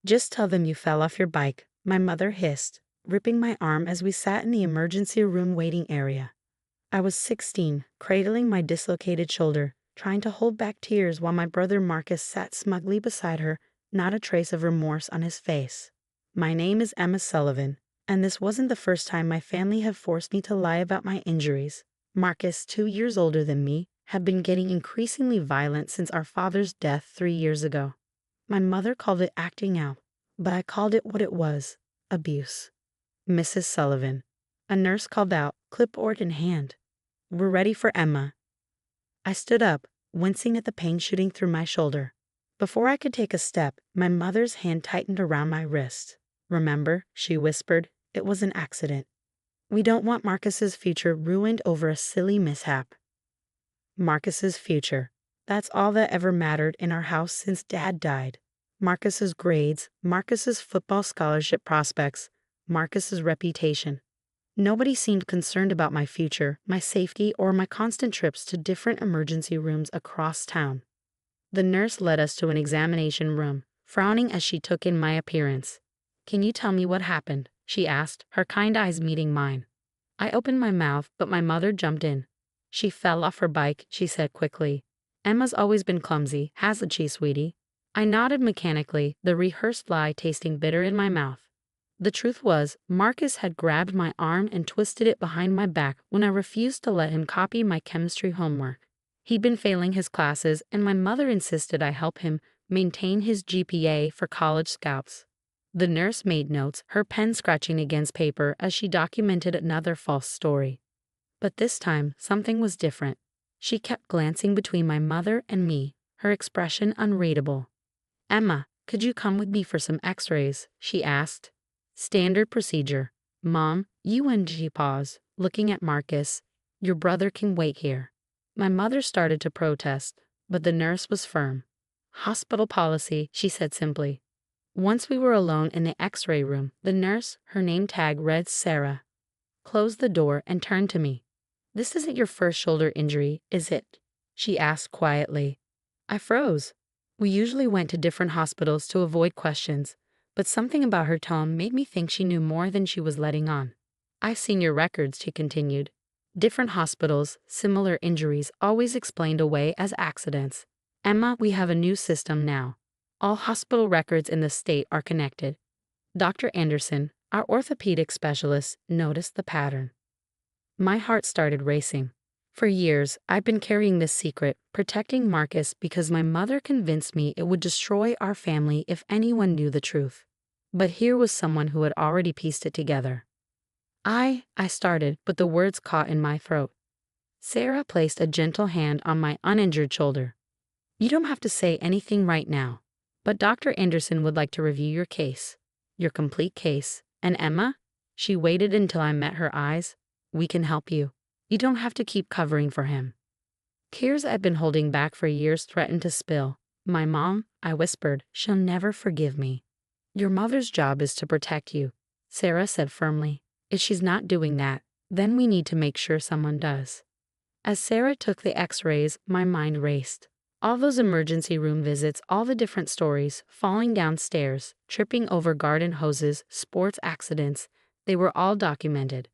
Just tell them you fell off your bike, my mother hissed, ripping my arm as we sat in the emergency room waiting area. I was 16, cradling my dislocated shoulder, trying to hold back tears while my brother Marcus sat smugly beside her, not a trace of remorse on his face. My name is Emma Sullivan, and this wasn't the first time my family had forced me to lie about my injuries. Marcus, 2 years older than me, had been getting increasingly violent since our father's death 3 years ago. My mother called it acting out, but I called it what it was: abuse. Mrs. Sullivan, a nurse called out, clipboard in hand. We're ready for Emma. I stood up, wincing at the pain shooting through my shoulder. Before I could take a step, my mother's hand tightened around my wrist. Remember, she whispered, it was an accident. We don't want Marcus's future ruined over a silly mishap. Marcus's future. That's all that ever mattered in our house since Dad died. Marcus's grades, Marcus's football scholarship prospects, Marcus's reputation. Nobody seemed concerned about my future, my safety, or my constant trips to different emergency rooms across town. The nurse led us to an examination room, frowning as she took in my appearance. Can you tell me what happened? She asked, her kind eyes meeting mine. I opened my mouth, but my mother jumped in. She fell off her bike, she said quickly. Emma's always been clumsy, hasn't she, sweetie? I nodded mechanically, the rehearsed lie tasting bitter in my mouth. The truth was, Marcus had grabbed my arm and twisted it behind my back when I refused to let him copy my chemistry homework. He'd been failing his classes, and my mother insisted I help him maintain his GPA for college scouts. The nurse made notes, her pen scratching against paper as she documented another false story. But this time, something was different. She kept glancing between my mother and me, her expression unreadable. Emma, could you come with me for some x-rays? She asked. Standard procedure. Mom, you and she paused, looking at Marcus. Your brother can wait here. My mother started to protest, but the nurse was firm. Hospital policy, she said simply. Once we were alone in the x-ray room, the nurse, her name tag read Sarah, closed the door and turned to me. This isn't your first shoulder injury, is it? She asked quietly. I froze. We usually went to different hospitals to avoid questions, but something about her tone made me think she knew more than she was letting on. I've seen your records, she continued. Different hospitals, similar injuries always explained away as accidents. Emma, we have a new system now. All hospital records in the state are connected. Dr. Anderson, our orthopedic specialist, noticed the pattern. My heart started racing. For years, I've been carrying this secret, protecting Marcus because my mother convinced me it would destroy our family if anyone knew the truth. But here was someone who had already pieced it together. I started, but the words caught in my throat. Sarah placed a gentle hand on my uninjured shoulder. You don't have to say anything right now, but Dr. Anderson would like to review your case, your complete case. And Emma? She waited until I met her eyes. We can help you. You don't have to keep covering for him. Tears I'd been holding back for years threatened to spill. My mom, I whispered, she'll never forgive me. Your mother's job is to protect you, Sarah said firmly. If she's not doing that, then we need to make sure someone does. As Sarah took the x-rays, my mind raced. All those emergency room visits, all the different stories, falling downstairs, tripping over garden hoses, sports accidents, they were all documented.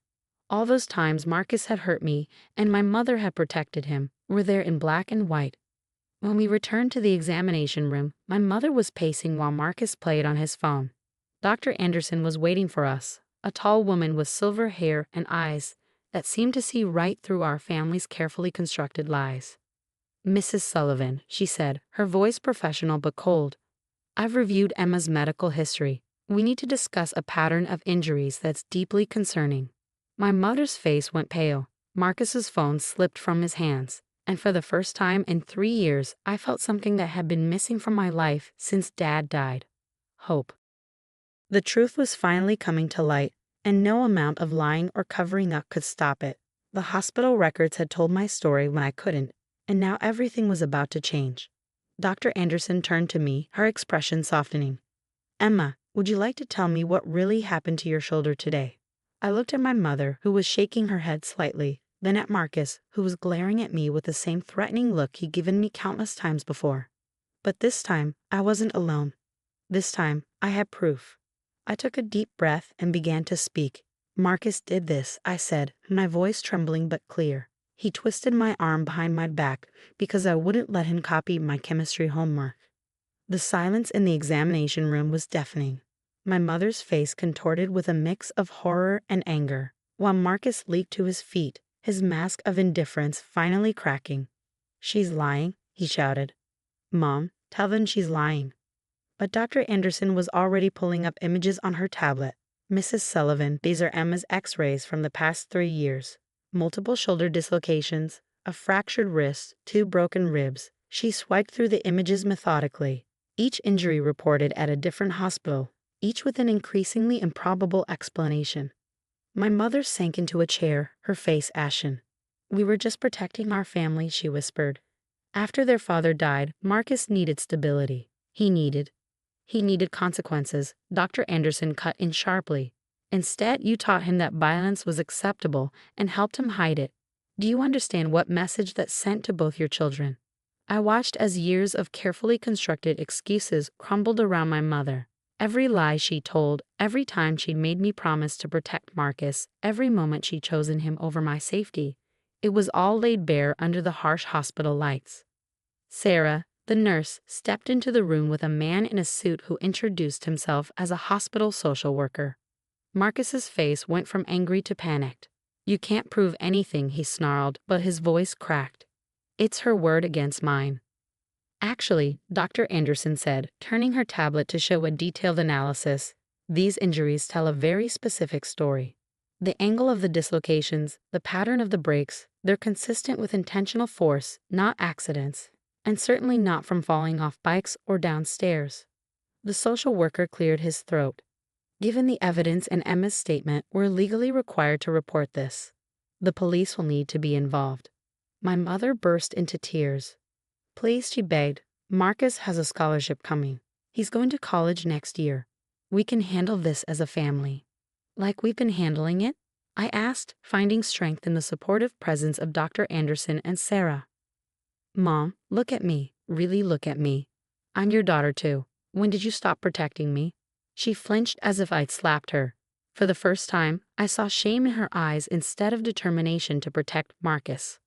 All those times Marcus had hurt me and my mother had protected him were there in black and white. When we returned to the examination room, my mother was pacing while Marcus played on his phone. Dr. Anderson was waiting for us, a tall woman with silver hair and eyes that seemed to see right through our family's carefully constructed lies. Mrs. Sullivan, she said, her voice professional but cold. I've reviewed Emma's medical history. We need to discuss a pattern of injuries that's deeply concerning. My mother's face went pale. Marcus's phone slipped from his hands, and for the first time in 3 years, I felt something that had been missing from my life since Dad died. Hope. The truth was finally coming to light, and no amount of lying or covering up could stop it. The hospital records had told my story when I couldn't, and now everything was about to change. Dr. Anderson turned to me, her expression softening. Emma, would you like to tell me what really happened to your shoulder today? I looked at my mother, who was shaking her head slightly, then at Marcus, who was glaring at me with the same threatening look he'd given me countless times before. But this time, I wasn't alone. This time, I had proof. I took a deep breath and began to speak. Marcus did this, I said, my voice trembling but clear. He twisted my arm behind my back because I wouldn't let him copy my chemistry homework. The silence in the examination room was deafening. My mother's face contorted with a mix of horror and anger, while Marcus leaped to his feet, his mask of indifference finally cracking. "She's lying," he shouted. "Mom, tell them she's lying." But Dr. Anderson was already pulling up images on her tablet. "Mrs. Sullivan, these are Emma's x-rays from the past 3 years. Multiple shoulder dislocations, a fractured wrist, 2 broken ribs." She swiped through the images methodically, each injury reported at a different hospital, each with an increasingly improbable explanation. My mother sank into a chair, her face ashen. "We were just protecting our family," she whispered. "After their father died, Marcus needed stability. He needed consequences," Dr. Anderson cut in sharply. "Instead, you taught him that violence was acceptable and helped him hide it. Do you understand what message that sent to both your children?" I watched as years of carefully constructed excuses crumbled around my mother. Every lie she told, every time she'd made me promise to protect Marcus, every moment she'd chosen him over my safety, it was all laid bare under the harsh hospital lights. Sarah, the nurse, stepped into the room with a man in a suit who introduced himself as a hospital social worker. Marcus's face went from angry to panicked. "You can't prove anything," he snarled, but his voice cracked. "It's her word against mine." "Actually," Dr. Anderson said, turning her tablet to show a detailed analysis, "these injuries tell a very specific story. The angle of the dislocations, the pattern of the breaks, they're consistent with intentional force, not accidents, and certainly not from falling off bikes or downstairs." The social worker cleared his throat. "Given the evidence in Emma's statement, we're legally required to report this. The police will need to be involved." My mother burst into tears. "Please," she begged. "Marcus has a scholarship coming. He's going to college next year. We can handle this as a family." "Like we've been handling it?" I asked, finding strength in the supportive presence of Dr. Anderson and Sarah. "Mom, look at me. Really look at me. I'm your daughter too. When did you stop protecting me?" She flinched as if I'd slapped her. For the first time, I saw shame in her eyes instead of determination to protect Marcus.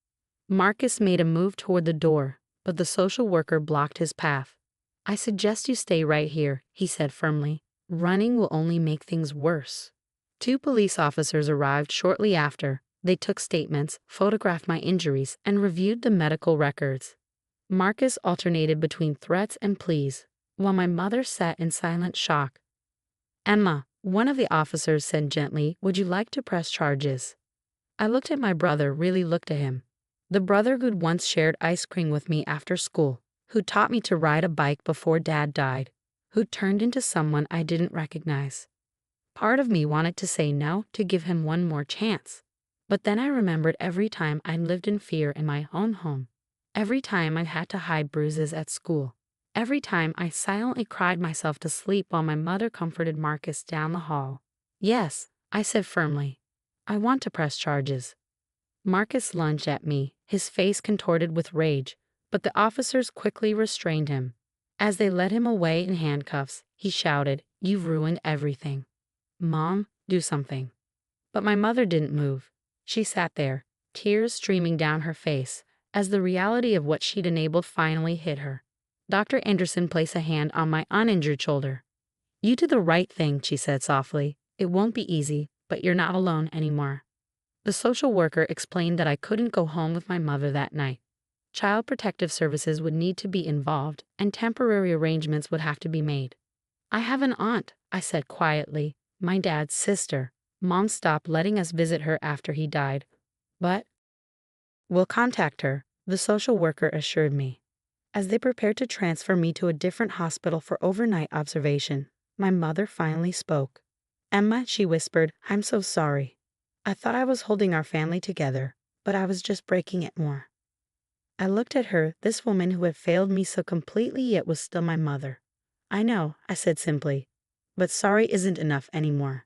Marcus made a move toward the door, but the social worker blocked his path. "I suggest you stay right here," he said firmly. "Running will only make things worse." 2 police officers arrived shortly after. They took statements, photographed my injuries, and reviewed the medical records. Marcus alternated between threats and pleas, while my mother sat in silent shock. "Emma," one of the officers said gently, "would you like to press charges?" I looked at my brother, really looked at him. The brother who'd once shared ice cream with me after school, who taught me to ride a bike before Dad died, who turned into someone I didn't recognize. Part of me wanted to say no, to give him one more chance. But then I remembered every time I'd lived in fear in my own home, every time I had to hide bruises at school, every time I silently cried myself to sleep while my mother comforted Marcus down the hall. "Yes," I said firmly. "I want to press charges." Marcus lunged at me, his face contorted with rage, but the officers quickly restrained him. As they led him away in handcuffs, he shouted, "You've ruined everything. Mom, do something." But my mother didn't move. She sat there, tears streaming down her face, as the reality of what she'd enabled finally hit her. Dr. Anderson placed a hand on my uninjured shoulder. "You did the right thing," she said softly. "It won't be easy, but you're not alone anymore." The social worker explained that I couldn't go home with my mother that night. Child Protective Services would need to be involved, and temporary arrangements would have to be made. "I have an aunt," I said quietly, "my dad's sister. Mom stopped letting us visit her after he died. But we'll contact her," the social worker assured me. As they prepared to transfer me to a different hospital for overnight observation, my mother finally spoke. "Emma," she whispered, "I'm so sorry. I thought I was holding our family together, but I was just breaking it more." I looked at her, this woman who had failed me so completely yet was still my mother. "I know," I said simply, "but sorry isn't enough anymore."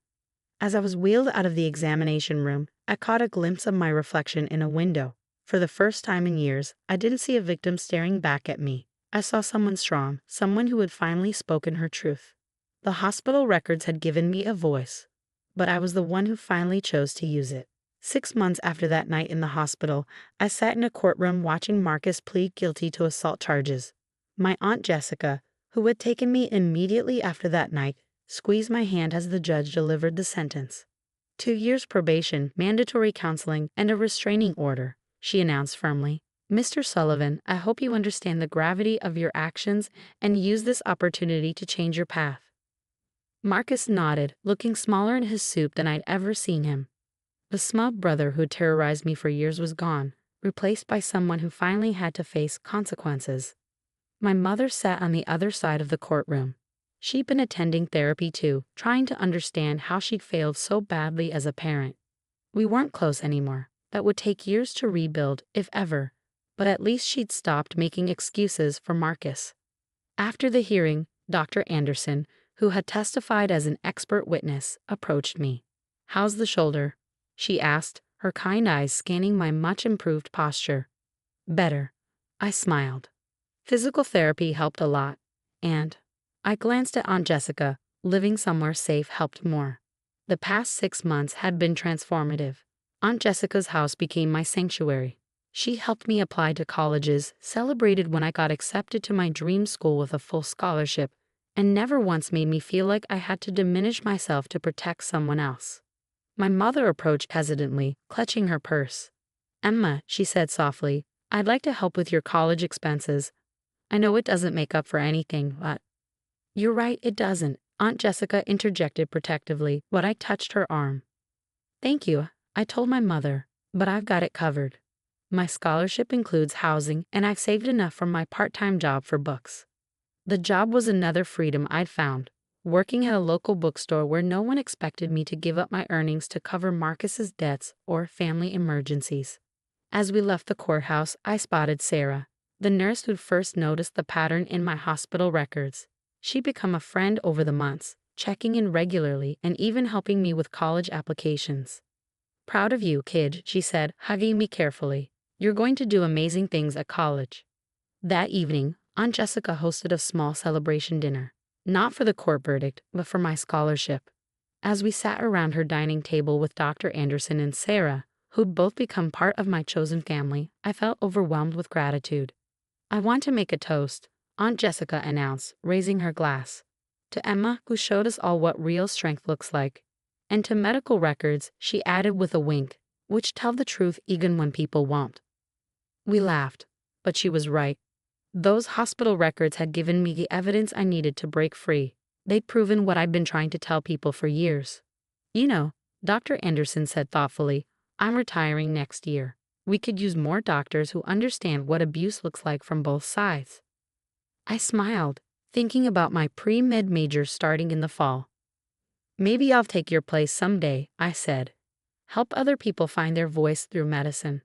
As I was wheeled out of the examination room, I caught a glimpse of my reflection in a window. For the first time in years, I didn't see a victim staring back at me. I saw someone strong, someone who had finally spoken her truth. The hospital records had given me a voice, but I was the one who finally chose to use it. 6 months after that night in the hospital, I sat in a courtroom watching Marcus plead guilty to assault charges. My Aunt Jessica, who had taken me immediately after that night, squeezed my hand as the judge delivered the sentence. 2 years probation, mandatory counseling, and a restraining order, she announced firmly. Mr. Sullivan, I hope you understand the gravity of your actions and use this opportunity to change your path. Marcus nodded, looking smaller in his suit than I'd ever seen him. The smug brother who terrorized me for years was gone, replaced by someone who finally had to face consequences. My mother sat on the other side of the courtroom. She'd been attending therapy too, trying to understand how she'd failed so badly as a parent. We weren't close anymore. That would take years to rebuild, if ever, but at least she'd stopped making excuses for Marcus. After the hearing, Dr. Anderson, who had testified as an expert witness, approached me. "How's the shoulder?" she asked, her kind eyes scanning my much-improved posture. "Better." I smiled. Physical therapy helped a lot, and I glanced at Aunt Jessica. Living somewhere safe helped more. The past 6 months had been transformative. Aunt Jessica's house became my sanctuary. She helped me apply to colleges, celebrated when I got accepted to my dream school with a full scholarship, and never once made me feel like I had to diminish myself to protect someone else. My mother approached hesitantly, clutching her purse. "Emma," she said softly, "I'd like to help with your college expenses. I know it doesn't make up for anything, but—" "You're right, it doesn't," Aunt Jessica interjected protectively, but I touched her arm. "Thank you," I told my mother, "but I've got it covered. My scholarship includes housing, and I've saved enough from my part-time job for books." The job was another freedom I'd found, working at a local bookstore where no one expected me to give up my earnings to cover Marcus's debts or family emergencies. As we left the courthouse, I spotted Sarah, the nurse who'd first noticed the pattern in my hospital records. She'd become a friend over the months, checking in regularly and even helping me with college applications. "Proud of you, kid," she said, hugging me carefully. "You're going to do amazing things at college." That evening, Aunt Jessica hosted a small celebration dinner, not for the court verdict, but for my scholarship. As we sat around her dining table with Dr. Anderson and Sarah, who'd both become part of my chosen family, I felt overwhelmed with gratitude. "I want to make a toast," Aunt Jessica announced, raising her glass. "To Emma, who showed us all what real strength looks like. And to medical records," she added with a wink, "which tell the truth even when people won't." We laughed, but she was right. Those hospital records had given me the evidence I needed to break free. They'd proven what I'd been trying to tell people for years. "You know," Dr. Anderson said thoughtfully, "I'm retiring next year. We could use more doctors who understand what abuse looks like from both sides." I smiled, thinking about my pre-med major starting in the fall. "Maybe I'll take your place someday," I said. "Help other people find their voice through medicine."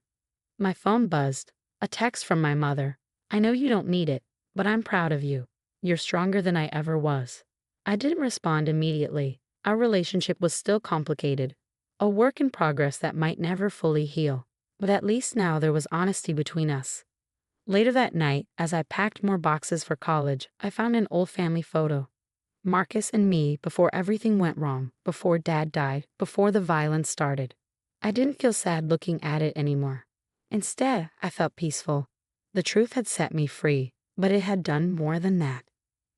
My phone buzzed. A text from my mother. "I know you don't need it, but I'm proud of you. You're stronger than I ever was." I didn't respond immediately. Our relationship was still complicated, a work in progress that might never fully heal. But at least now there was honesty between us. Later that night, as I packed more boxes for college, I found an old family photo. Marcus and me before everything went wrong, before Dad died, before the violence started. I didn't feel sad looking at it anymore. Instead, I felt peaceful. The truth had set me free, but it had done more than that.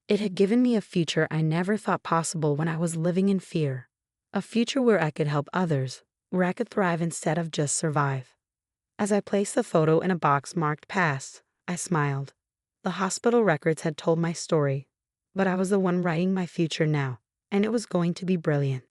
It had given me a future I never thought possible when I was living in fear. A future where I could help others, where I could thrive instead of just survive. As I placed the photo in a box marked Past, I smiled. The hospital records had told my story, but I was the one writing my future now, and it was going to be brilliant.